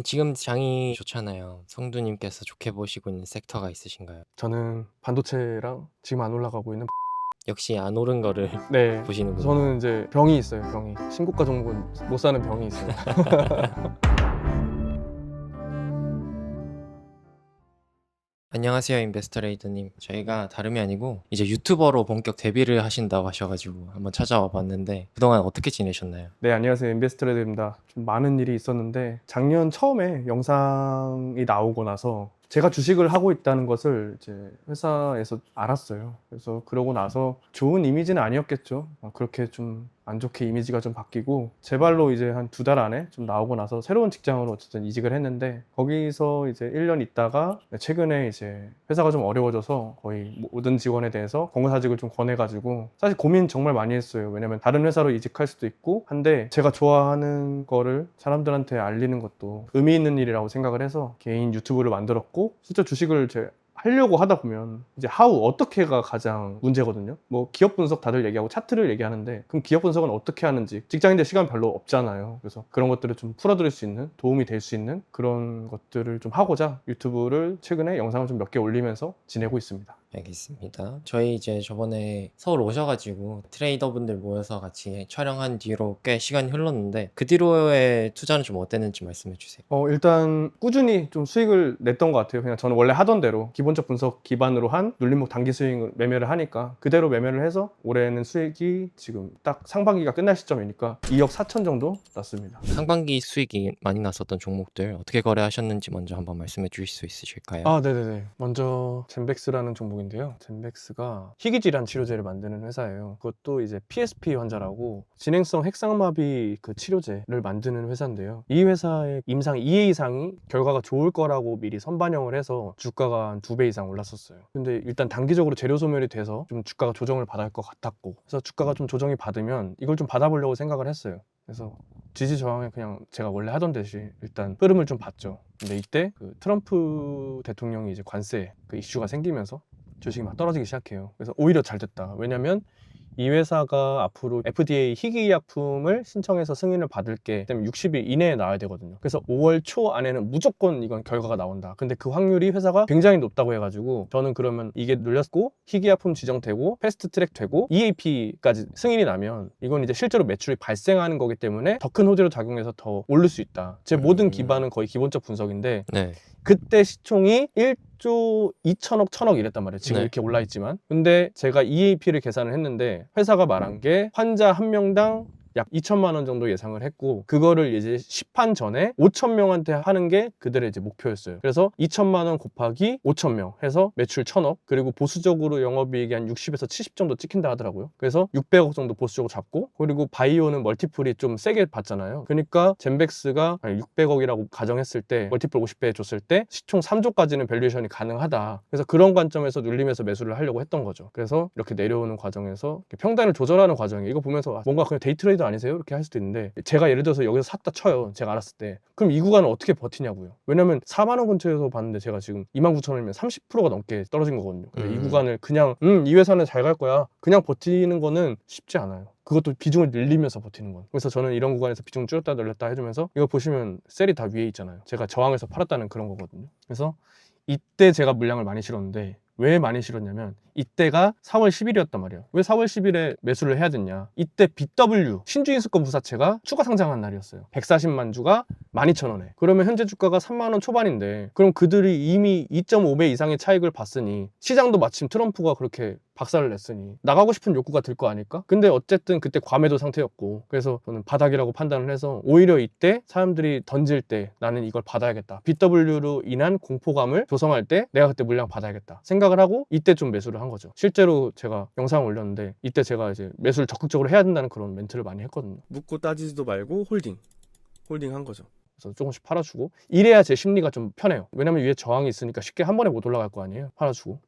지금 장이 좋잖아요. 성두님께서 좋게 보시고 있는 섹터가 있으신가요? 저는 반도체랑 지금 안 올라가고 있는 역시 안 오른 거를 네. 보시는군요. 저는 이제 병이 있어요, 병이. 신고가 종목은 못 사는 병이 있어요. 안녕하세요, 인베스터레이더님. 저희가 다름이 아니고 이제 유튜버로 본격 데뷔를 하신다고 하셔가지고 한번 찾아와 봤는데 그동안 어떻게 지내셨나요? 네, 안녕하세요. 인베스트레드입니다. 좀 많은 일이 있었는데 작년 처음에 영상이 나오고 나서 제가 주식을 하고 있다는 것을 이제 회사에서 알았어요. 그래서 그러고 나서 좋은 이미지는 아니었겠죠. 그렇게 좀 안 좋게 이미지가 좀 바뀌고 제 발로 이제 한 2달 안에 좀 나오고 나서 새로운 직장으로 어쨌든 이직을 했는데 거기서 이제 1년 있다가 최근에 이제 회사가 좀 어려워져서 거의 모든 직원에 대해서 공고사직을 좀 권해가지고 사실 고민 정말 많이 했어요. 왜냐면 다른 회사로 이직할 수도 있고 한데 제가 좋아하는 거를 사람들한테 알리는 것도 의미 있는 일이라고 생각을 해서 개인 유튜브를 만들었고 실제 주식을 하려고 하다 보면 이제 하우 어떻게가 가장 문제거든요. 뭐 기업 분석 다들 얘기하고 차트를 얘기하는데 그럼 기업 분석은 어떻게 하는지 직장인들 시간 별로 없잖아요. 그래서 그런 것들을 좀 풀어드릴 수 있는 도움이 될 수 있는 그런 것들을 좀 하고자 유튜브를 최근에 영상을 좀 몇 개 올리면서 지내고 있습니다. 알겠습니다. 저희 이제 저번에 서울 오셔가지고 트레이더분들 모여서 같이 촬영한 뒤로 꽤 시간이 흘렀는데 그 뒤로의 투자는 좀 어땠는지 말씀해 주세요. 일단 꾸준히 좀 수익을 냈던 것 같아요. 그냥 저는 원래 하던 대로 기본적 분석 기반으로 한 눌림목 단기 수익 매매를 하니까 그대로 매매를 해서 올해는 수익이 지금 딱 상반기가 끝날 시점이니까 2억 4천 정도 났습니다. 상반기 수익이 많이 났었던 종목들 어떻게 거래하셨는지 먼저 한번 말씀해 주실 수 있으실까요? 네네네. 먼저 젠백스라는 종목인데요. 젠백스가 희귀질환 치료제를 만드는 회사예요. 그것도 이제 PSP 환자라고 진행성 핵상마비 그 치료제를 만드는 회사인데요. 이 회사의 임상 2회 이상이 결과가 좋을 거라고 미리 선반영을 해서 주가가 한 2배 이상 올랐었어요. 근데 일단 단기적으로 재료 소멸이 돼서 좀 주가가 조정을 받을 것 같았고 그래서 주가가 좀 조정이 받으면 이걸 좀 받아보려고 생각을 했어요. 그래서 지지 저항에 그냥 제가 원래 하던 듯이 일단 흐름을 좀 봤죠. 근데 이때 그 트럼프 대통령이 이제 관세 그 이슈가 생기면서 주식이 막 떨어지기 시작해요. 그래서 오히려 잘 됐다. 왜냐면 이 회사가 앞으로 FDA 희귀약품을 신청해서 승인을 받을 게 60일 이내에 나와야 되거든요. 그래서 5월 초 안에는 무조건 이건 결과가 나온다. 근데 그 확률이 회사가 굉장히 높다고 해가지고 저는 그러면 이게 눌렸고 희귀약품 지정되고 패스트트랙 되고 EAP까지 승인이 나면 이건 이제 실제로 매출이 발생하는 거기 때문에 더 큰 호재로 작용해서 더 오를 수 있다. 제 모든 기반은 거의 기본적 분석인데 네. 그때 시총이 1조 2천억, 1천억 이랬단 말이에요. 지금 네. 이렇게 올라 있지만. 근데 제가 EAP를 계산을 했는데 회사가 말한 게 환자 한 명당 약 2천만 원 정도 예상을 했고 그거를 이제 시판 전에 5천 명한테 하는 게 그들의 이제 목표였어요. 그래서 2천만 원 곱하기 5천 명 해서 매출 1천억 그리고 보수적으로 영업이익이 한 60에서 70 정도 찍힌다 하더라고요. 그래서 600억 정도 보수적으로 잡고 그리고 바이오는 멀티플이 좀 세게 받잖아요. 그러니까 젠백스가 600억이라고 가정했을 때 멀티플 50배 줬을 때 시총 3조까지는 밸류에이션이 가능하다. 그래서 그런 관점에서 눌림에서 매수를 하려고 했던 거죠. 그래서 이렇게 내려오는 과정에서 평단을 조절하는 과정이에요. 이거 보면서 뭔가 그냥 데이트레이더 아니세요? 이렇게 할 수도 있는데 제가 예를 들어서 여기서 샀다 쳐요. 제가 알았을 때. 그럼 이 구간을 어떻게 버티냐고요. 왜냐면 4만 원 근처에서 봤는데 제가 지금 29,000원이면 30%가 넘게 떨어진 거거든요. 근데 이 구간을 그냥 이 회사는 잘 갈 거야. 그냥 버티는 거는 쉽지 않아요. 그것도 비중을 늘리면서 버티는 건. 그래서 저는 이런 구간에서 비중 줄였다 늘렸다 해주면서 이거 보시면 셀이 다 위에 있잖아요. 제가 저항해서 팔았다는 그런 거거든요. 그래서 이때 제가 물량을 많이 실었는데 왜 많이 실었냐면 이때가 4월 10일이었단 말이에요. 왜 4월 10일에 매수를 해야 됐냐. 이때 BW 신주인수권 부사채가 추가 상장한 날이었어요. 140만 주가 12,000원에. 그러면 현재 주가가 3만 원 초반인데 그럼 그들이 이미 2.5배 이상의 차익을 봤으니 시장도 마침 트럼프가 그렇게 박살을 냈으니 나가고 싶은 욕구가 들 거 아닐까? 근데 어쨌든 그때 과매도 상태였고 그래서 저는 바닥이라고 판단을 해서 오히려 이때 사람들이 던질 때 나는 이걸 받아야겠다. BW로 인한 공포감을 조성할 때 내가 그때 물량 받아야겠다 생각을 하고 이때 좀 매수를 한 거죠. 실제로 제가 영상을 올렸는데 이때 제가 이제 매수를 적극적으로 해야 된다는 그런 멘트를 많이 했거든요. 묻고 따지지도 말고 홀딩 한 거죠. 그래서 조금씩 팔아주고 이래야 제 심리가 좀 편해요. 왜냐면 위에 저항이 있으니까 쉽게 한 번에 못 올라갈 거 아니에요. 팔아주고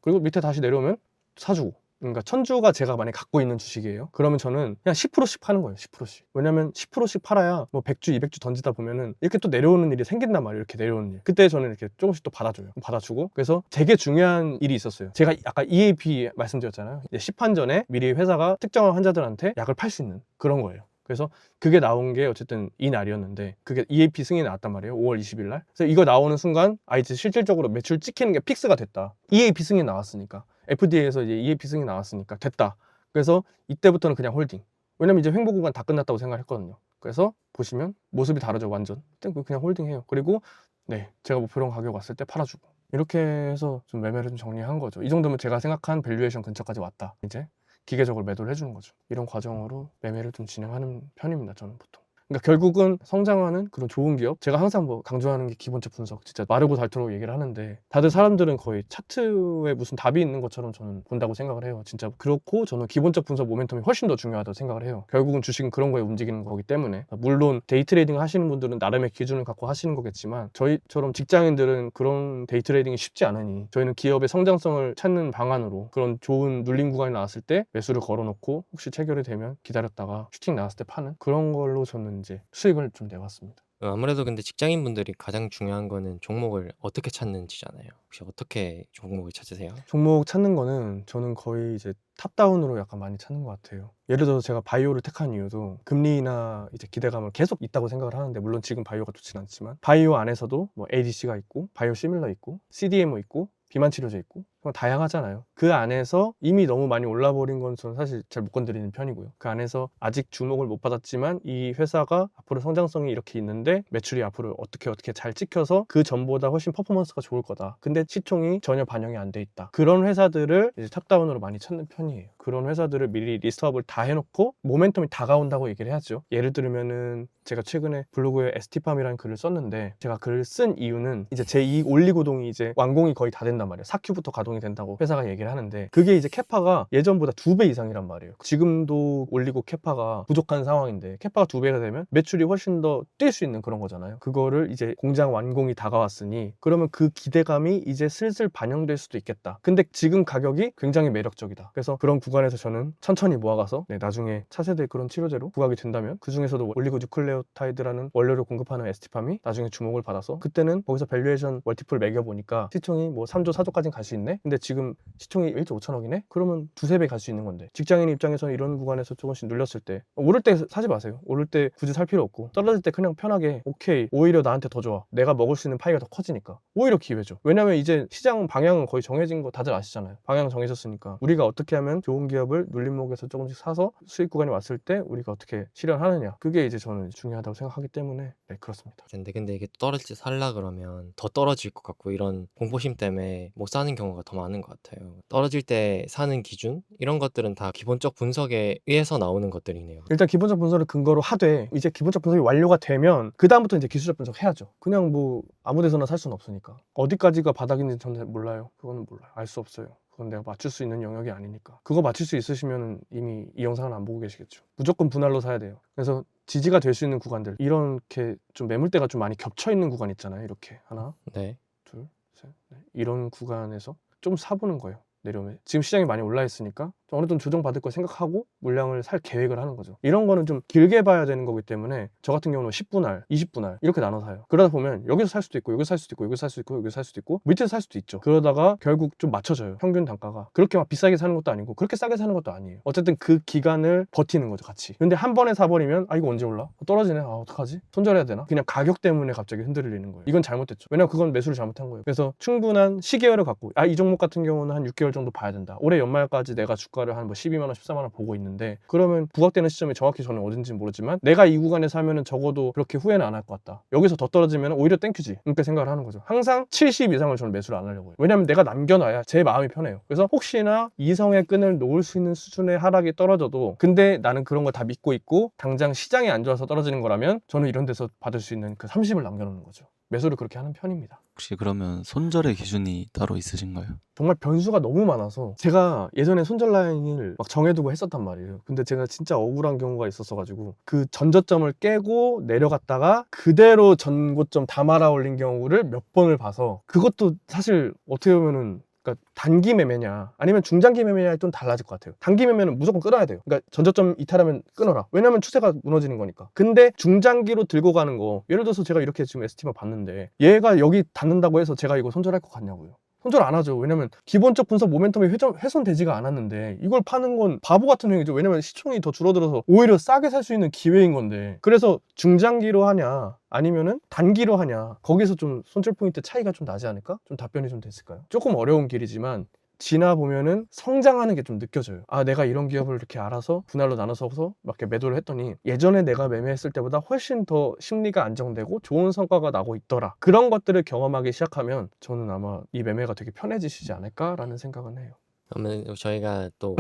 그리고 밑에 다시 내려오면 사주고. 그러니까 천주가 제가 만약에 갖고 있는 주식이에요. 그러면 저는 그냥 10%씩 파는 거예요. 10%씩. 왜냐면 10%씩 팔아야 뭐 100주, 200주 던지다 보면은 이렇게 또 내려오는 일이 생긴단 말이에요. 이렇게 내려오는 일. 그때 저는 이렇게 조금씩 또 받아줘요. 받아주고. 그래서 되게 중요한 일이 있었어요. 제가 아까 EAP 말씀드렸잖아요. 이제 시판 전에 미리 회사가 특정한 환자들한테 약을 팔 수 있는 그런 거예요. 그래서 그게 나온 게 어쨌든 이 날이었는데 그게 EAP 승인이 나왔단 말이에요. 5월 20일 날. 그래서 이거 나오는 순간 이제 실질적으로 매출 찍히는 게 픽스가 됐다. EAP 승인 나왔으니까. FDA에서 이제 EAP 승인 나왔으니까 됐다. 그래서 이때부터는 그냥 홀딩. 왜냐면 이제 횡보 구간 다 끝났다고 생각했거든요. 그래서 보시면 모습이 다르죠, 완전. 그때 그냥 홀딩해요. 그리고 네, 제가 목표론 가격 왔을 때 팔아주고. 이렇게 해서 좀 매매를 좀 정리한 거죠. 이 정도면 제가 생각한 밸류에이션 근처까지 왔다. 이제 기계적으로 매도를 해주는 거죠. 이런 과정으로 매매를 좀 진행하는 편입니다, 저는 보통. 그러니까 결국은 성장하는 그런 좋은 기업, 제가 항상 뭐 강조하는 게 기본적 분석, 진짜 마르고 닳도록 얘기를 하는데 다들 사람들은 거의 차트에 무슨 답이 있는 것처럼 저는 본다고 생각을 해요. 진짜 그렇고 저는 기본적 분석 모멘텀이 훨씬 더 중요하다고 생각을 해요. 결국은 주식은 그런 거에 움직이는 거기 때문에. 물론 데이 트레이딩 하시는 분들은 나름의 기준을 갖고 하시는 거겠지만 저희처럼 직장인들은 그런 데이 트레이딩이 쉽지 않으니 저희는 기업의 성장성을 찾는 방안으로 그런 좋은 눌림 구간이 나왔을 때 매수를 걸어놓고 혹시 체결이 되면 기다렸다가 슈팅 나왔을 때 파는 그런 걸로 저는 이제 수익을 좀 내왔습니다. 아무래도 근데 직장인분들이 가장 중요한 거는 종목을 어떻게 찾는지잖아요. 혹시 어떻게 종목을 찾으세요? 종목 찾는 거는 저는 거의 이제 탑다운으로 약간 많이 찾는 것 같아요. 예를 들어서 제가 바이오를 택한 이유도 금리나 이제 기대감을 계속 있다고 생각을 하는데 물론 지금 바이오가 좋진 않지만 바이오 안에서도 뭐 ADC가 있고 바이오 시밀러 있고 CDMO 있고 비만 치료제 있고 다양하잖아요. 그 안에서 이미 너무 많이 올라버린 건 저는 사실 잘 못 건드리는 편이고요. 그 안에서 아직 주목을 못 받았지만 이 회사가 앞으로 성장성이 이렇게 있는데 매출이 앞으로 어떻게 잘 찍혀서 그 전보다 훨씬 퍼포먼스가 좋을 거다. 근데 시총이 전혀 반영이 안 돼 있다. 그런 회사들을 이제 탑다운으로 많이 찾는 편이에요. 그런 회사들을 미리 리스트업을 다 해놓고 모멘텀이 다가온다고 얘기를 해야죠. 예를 들면은 제가 최근에 블로그에 ST팜이라는 글을 썼는데 제가 글을 쓴 이유는 이제 제2 올리고동이 이제 완공이 거의 다 된단 말이에요. 4Q부터 가동이 된다고 회사가 얘기를 하는데 그게 이제 캐파가 예전보다 2배 이상이란 말이에요. 지금도 올리고 캐파가 부족한 상황인데 캐파가 2배가 되면 매출이 훨씬 더 뛸 수 있는 그런 거잖아요. 그거를 이제 공장 완공이 다가왔으니 그러면 그 기대감이 이제 슬슬 반영될 수도 있겠다. 근데 지금 가격이 굉장히 매력적이다. 그래서 그런 구간에서 저는 천천히 모아가서 나중에 차세대 그런 치료제로 부각이 된다면 그 중에서도 올리고뉴클레오타이드라는 원료를 공급하는 ST팜이 나중에 주목을 받아서 그때는 거기서 밸류에이션 멀티플 매겨보니까 시총이 뭐 3조 4조까지는 갈 수 있네. 근데 지금 시총이 1조 5천억이네? 그러면 두세 배 갈 수 있는 건데 직장인 입장에서는 이런 구간에서 조금씩 눌렸을 때 오를 때 사지 마세요. 오를 때 굳이 살 필요 없고 떨어질 때 그냥 편하게 오케이 오히려 나한테 더 좋아. 내가 먹을 수 있는 파이가 더 커지니까 오히려 기회죠. 왜냐면 이제 시장 방향은 거의 정해진 거 다들 아시잖아요. 방향 정해졌으니까 우리가 어떻게 하면 좋은 기업을 눌림목에서 조금씩 사서 수익 구간이 왔을 때 우리가 어떻게 실현하느냐 그게 이제 저는 중요하다고 생각하기 때문에 네 그렇습니다. 근데 이게 떨어질 때 살라 그러면 더 떨어질 것 같고 이런 공포심 때문에 못 사는 경우가 더 많은 것 같아요. 떨어질 때 사는 기준 이런 것들은 다 기본적 분석에 의해서 나오는 것들이네요. 일단 기본적 분석을 근거로 하되 이제 기본적 분석이 완료가 되면 그 다음부터 이제 기술적 분석 해야죠. 그냥 뭐 아무 데서나 살 수는 없으니까 어디까지가 바닥인지 저는 몰라요. 그거는 몰라요. 알 수 없어요. 그건 내가 맞출 수 있는 영역이 아니니까. 그거 맞출 수 있으시면 이미 이 영상을 안 보고 계시겠죠. 무조건 분할로 사야 돼요. 그래서 지지가 될 수 있는 구간들 이렇게 좀 매물대가 좀 많이 겹쳐 있는 구간 있잖아요. 이렇게 하나 네. 둘 셋 넷. 이런 구간에서 좀 사보는 거예요. 내려오면 지금 시장이 많이 올라 있으니까 어느 정도 조정받을 거 생각하고 물량을 살 계획을 하는 거죠. 이런 거는 좀 길게 봐야 되는 거기 때문에 저 같은 경우는 10분할, 20분할 이렇게 나눠 사요. 그러다 보면 여기서 살 수도 있고 여기서 살 수도 있고 여기서 살 수도 있고 여기서 살 수도 있고 밑에서 살 수도 있죠. 그러다가 결국 좀 맞춰져요. 평균 단가가. 그렇게 막 비싸게 사는 것도 아니고 그렇게 싸게 사는 것도 아니에요. 어쨌든 그 기간을 버티는 거죠, 같이. 근데 한 번에 사버리면 이거 언제 올라? 떨어지네. 어떡하지? 손절해야 되나? 그냥 가격 때문에 갑자기 흔들리는 거예요. 이건 잘못됐죠. 왜냐면 그건 매수를 잘못한 거예요. 그래서 충분한 시계열을 갖고 이 종목 같은 경우는 한 6개월 정도 봐야 된다. 올해 연말까지 내가 주가를 한 뭐 12만 원, 14만 원 보고 있는데 그러면 부각되는 시점이 정확히 저는 어딘지는 모르지만 내가 이 구간에 사면은 적어도 그렇게 후회는 안 할 것 같다. 여기서 더 떨어지면 오히려 땡큐지. 이렇게 생각을 하는 거죠. 항상 70 이상을 저는 매수를 안 하려고 해요. 왜냐면 내가 남겨놔야 제 마음이 편해요. 그래서 혹시나 이성의 끈을 놓을 수 있는 수준의 하락이 떨어져도 근데 나는 그런 거 다 믿고 있고 당장 시장이 안 좋아서 떨어지는 거라면 저는 이런 데서 받을 수 있는 그 30을 남겨놓는 거죠. 매수를 그렇게 하는 편입니다. 혹시 그러면 손절의 기준이 따로 있으신가요? 정말 변수가 너무 많아서 제가 예전에 손절 라인을 막 정해두고 했었단 말이에요. 근데 제가 진짜 억울한 경우가 있었어가지고 그 전저점을 깨고 내려갔다가 그대로 전고점 다 말아 올린 경우를 몇 번을 봐서 그것도 사실 어떻게 보면은 그러니까 단기 매매냐 아니면 중장기 매매냐에 좀 달라질 것 같아요. 단기 매매는 무조건 끊어야 돼요. 그러니까 전저점 이탈하면 끊어라. 왜냐면 추세가 무너지는 거니까. 근데 중장기로 들고 가는 거 예를 들어서 제가 이렇게 지금 ST만 봤는데 얘가 여기 닿는다고 해서 제가 이거 손절할 것 같냐고요. 손절 안 하죠. 왜냐면 기본적 분석 모멘텀이 훼손되지가 않았는데 이걸 파는 건 바보 같은 행위죠. 왜냐면 시총이 더 줄어들어서 오히려 싸게 살 수 있는 기회인 건데. 그래서 중장기로 하냐 아니면은 단기로 하냐, 거기서 좀 손절 포인트 차이가 좀 나지 않을까? 좀 답변이 좀 됐을까요? 조금 어려운 길이지만 지나 보면은 성장하는 게 좀 느껴져요. 아, 내가 이런 기업을 이렇게 알아서 분할로 나눠서 막 이렇게 매도를 했더니 예전에 내가 매매했을 때보다 훨씬 더 심리가 안정되고 좋은 성과가 나고 있더라. 그런 것들을 경험하기 시작하면 저는 아마 이 매매가 되게 편해지시지 않을까라는 생각은 해요. 그러면 저희가 또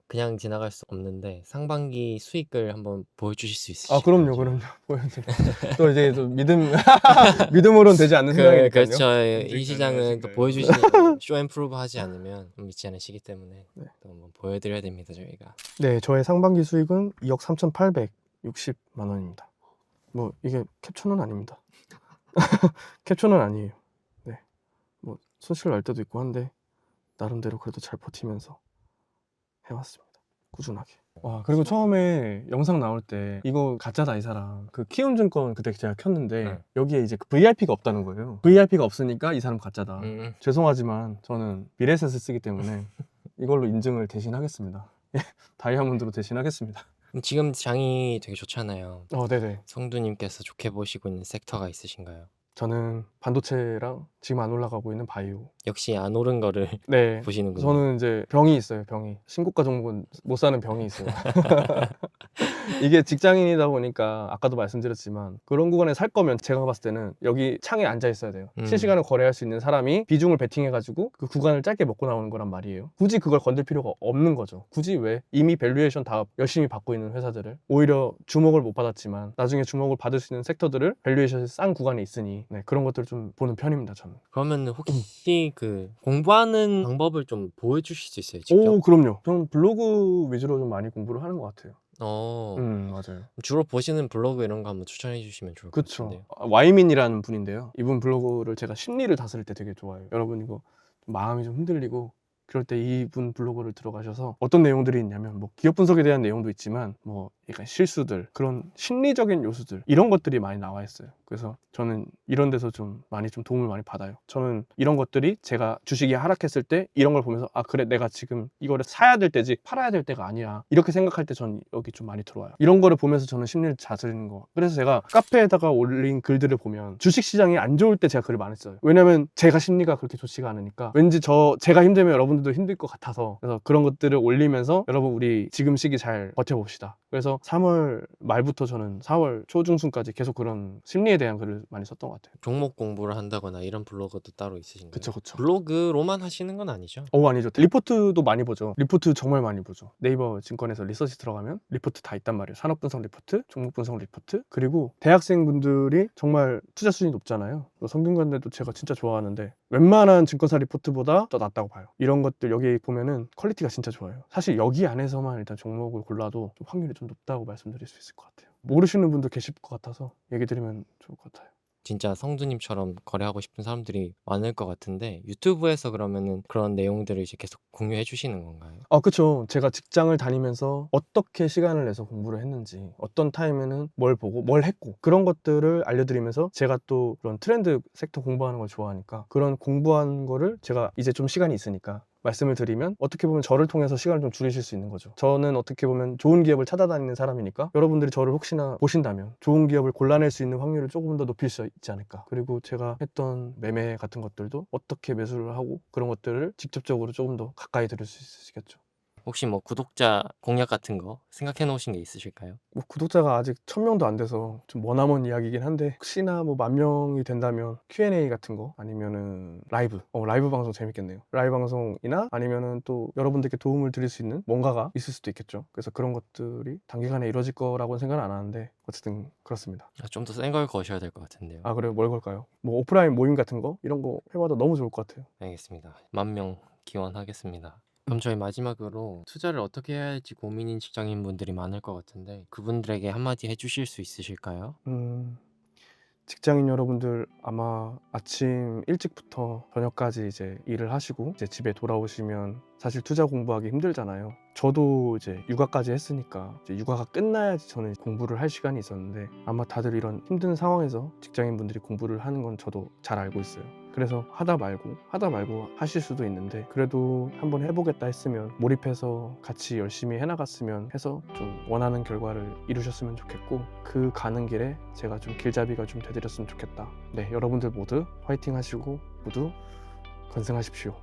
그냥 지나갈 수 없는데 상반기 수익을 한번 보여주실 수 아, 있으실까요? 그럼요. 보여드릴게요. 또 이제 또 믿음으로는 되지 않는 생각이니까요. 그렇죠. 이 시장은 또 보여주시는 쇼앤프루브 하지 않으면 믿지 않으시기 때문에 네. 또 한번 보여드려야 됩니다, 저희가. 네, 저의 상반기 수익은 2억 3,860만 원입니다. 뭐 이게 캡처는 아닙니다. 캡처는 아니에요. 네, 뭐 손실 날 때도 있고 한데 나름대로 그래도 잘 버티면서 해왔습니다. 꾸준하게. 와, 그리고 처음에 영상 나올 때 이거 가짜다 이 사람, 그 키움증권 그때 제가 켰는데 네. 여기에 이제 그 VIP가 없다는 거예요. VIP가 없으니까 이 사람 가짜다. 죄송하지만 저는 미래셋을 쓰기 때문에 이걸로 인증을 대신하겠습니다. 다이아몬드로 대신하겠습니다. 지금 장이 되게 좋잖아요. 네네. 성두님께서 좋게 보시고 있는 섹터가 있으신가요? 저는 반도체랑 지금 안 올라가고 있는 바이오. 역시 안 오른 거를 네. 보시는군요. 저는 이제 병이 있어요, 병이. 신고가 종목은 못 사는 병이 있어요. 이게 직장인이다 보니까 아까도 말씀드렸지만 그런 구간에 살 거면 제가 봤을 때는 여기 창에 앉아 있어야 돼요. 실시간으로 거래할 수 있는 사람이 비중을 베팅해가지고 그 구간을 짧게 먹고 나오는 거란 말이에요. 굳이 그걸 건들 필요가 없는 거죠. 굳이 왜? 이미 밸류에이션 다 열심히 받고 있는 회사들을 오히려 주목을 못 받았지만 나중에 주목을 받을 수 있는 섹터들을 밸류에이션이 싼 구간에 있으니 네, 그런 것들을 좀 보는 편입니다, 저는. 그러면 혹시 그 공부하는 방법을 좀 보여주실 수 있어요, 직접? 오, 그럼요. 저는 블로그 위주로 좀 많이 공부를 하는 것 같아요. 맞아요. 주로 보시는 블로그 이런 거 한번 추천해 주시면 좋을 것 그쵸. 같은데요. 와이민이라는 분인데요. 이분 블로그를 제가 심리를 다스릴 때 되게 좋아해요. 여러분 이거 마음이 좀 흔들리고 그럴 때 이분 블로그를 들어가셔서 어떤 내용들이 있냐면 뭐 기업 분석에 대한 내용도 있지만 뭐 약간 실수들, 그런 심리적인 요소들, 이런 것들이 많이 나와 있어요. 그래서 저는 이런 데서 좀 많이 좀 도움을 많이 받아요. 저는 이런 것들이 제가 주식이 하락했을 때 이런 걸 보면서 아, 그래, 내가 지금 이거를 사야 될 때지 팔아야 될 때가 아니야, 이렇게 생각할 때 전 여기 좀 많이 들어와요. 이런 거를 보면서 저는 심리를 다스리는 거. 그래서 제가 카페에다가 올린 글들을 보면 주식 시장이 안 좋을 때 제가 글을 많이 써요. 왜냐면 제가 심리가 그렇게 좋지가 않으니까 왠지 제가 힘들면 여러분들도 힘들 것 같아서. 그래서 그런 것들을 올리면서 여러분 우리 지금 시기 잘 버텨봅시다. 그래서 3월 말부터 저는 4월 초중순까지 계속 그런 심리에 대한 글을 많이 썼던 것 같아요. 종목 공부를 한다거나 이런 블로그도 따로 있으신가요? 그쵸. 블로그로만 하시는 건 아니죠? 아니죠. 리포트도 많이 보죠. 리포트 정말 많이 보죠. 네이버 증권에서 리서치 들어가면 리포트 다 있단 말이에요. 산업 분석 리포트, 종목 분석 리포트. 그리고 대학생분들이 정말 투자 수준이 높잖아요. 성균관대도 제가 진짜 좋아하는데 웬만한 증권사 리포트보다 더 낫다고 봐요. 이런 것들 여기 보면은 퀄리티가 진짜 좋아요. 사실 여기 안에서만 일단 종목을 골라도 좀 확률이 좀 높다고 말씀드릴 수 있을 것 같아요. 모르시는 분도 계실 것 같아서 얘기 드리면 좋을 것 같아요. 진짜 성두님처럼 거래하고 싶은 사람들이 많을 것 같은데 유튜브에서 그러면은 그런 내용들을 이제 계속 공유해 주시는 건가요? 그쵸. 제가 직장을 다니면서 어떻게 시간을 내서 공부를 했는지, 어떤 타임에는 뭘 보고 뭘 했고, 그런 것들을 알려드리면서 제가 또 그런 트렌드 섹터 공부하는 걸 좋아하니까 그런 공부한 거를 제가 이제 좀 시간이 있으니까 말씀을 드리면 어떻게 보면 저를 통해서 시간을 좀 줄이실 수 있는 거죠. 저는 어떻게 보면 좋은 기업을 찾아다니는 사람이니까 여러분들이 저를 혹시나 보신다면 좋은 기업을 골라낼 수 있는 확률을 조금 더 높일 수 있지 않을까. 그리고 제가 했던 매매 같은 것들도 어떻게 매수를 하고 그런 것들을 직접적으로 조금 더 가까이 들을 수 있으시겠죠. 혹시 뭐 구독자 공약 같은 거 생각해 놓으신 게 있으실까요? 뭐 구독자가 아직 1000명도 안 돼서 좀 머나먼 이야기이긴 한데 혹시나 뭐 10,000명이 된다면 Q&A 같은 거 아니면은 라이브 방송 재밌겠네요. 라이브 방송이나 아니면은 또 여러분들께 도움을 드릴 수 있는 뭔가가 있을 수도 있겠죠. 그래서 그런 것들이 단기간에 이루어질 거라고는 생각은 안 하는데 어쨌든 그렇습니다. 좀 더 센 걸 거셔야 될 것 같은데요. 그래요? 뭘 걸까요? 뭐 오프라인 모임 같은 거 이런 거 해봐도 너무 좋을 것 같아요. 알겠습니다. 10,000명 기원하겠습니다. 그럼 저희 마지막으로 투자를 어떻게 해야 할지 고민인 직장인분들이 많을 것 같은데 그분들에게 한마디 해주실 수 있으실까요? 직장인 여러분들 아마 아침 일찍부터 저녁까지 이제 일을 하시고 이제 집에 돌아오시면 사실 투자 공부하기 힘들잖아요. 저도 이제 육아까지 했으니까 이제 육아가 끝나야지 저는 공부를 할 시간이 있었는데 아마 다들 이런 힘든 상황에서 직장인분들이 공부를 하는 건 저도 잘 알고 있어요. 그래서 하다 말고 하실 수도 있는데 그래도 한번 해보겠다 했으면 몰입해서 같이 열심히 해나갔으면 해서 좀 원하는 결과를 이루셨으면 좋겠고, 그 가는 길에 제가 좀 길잡이가 좀 되드렸으면 좋겠다. 네, 여러분들 모두 화이팅 하시고 모두 건승하십시오.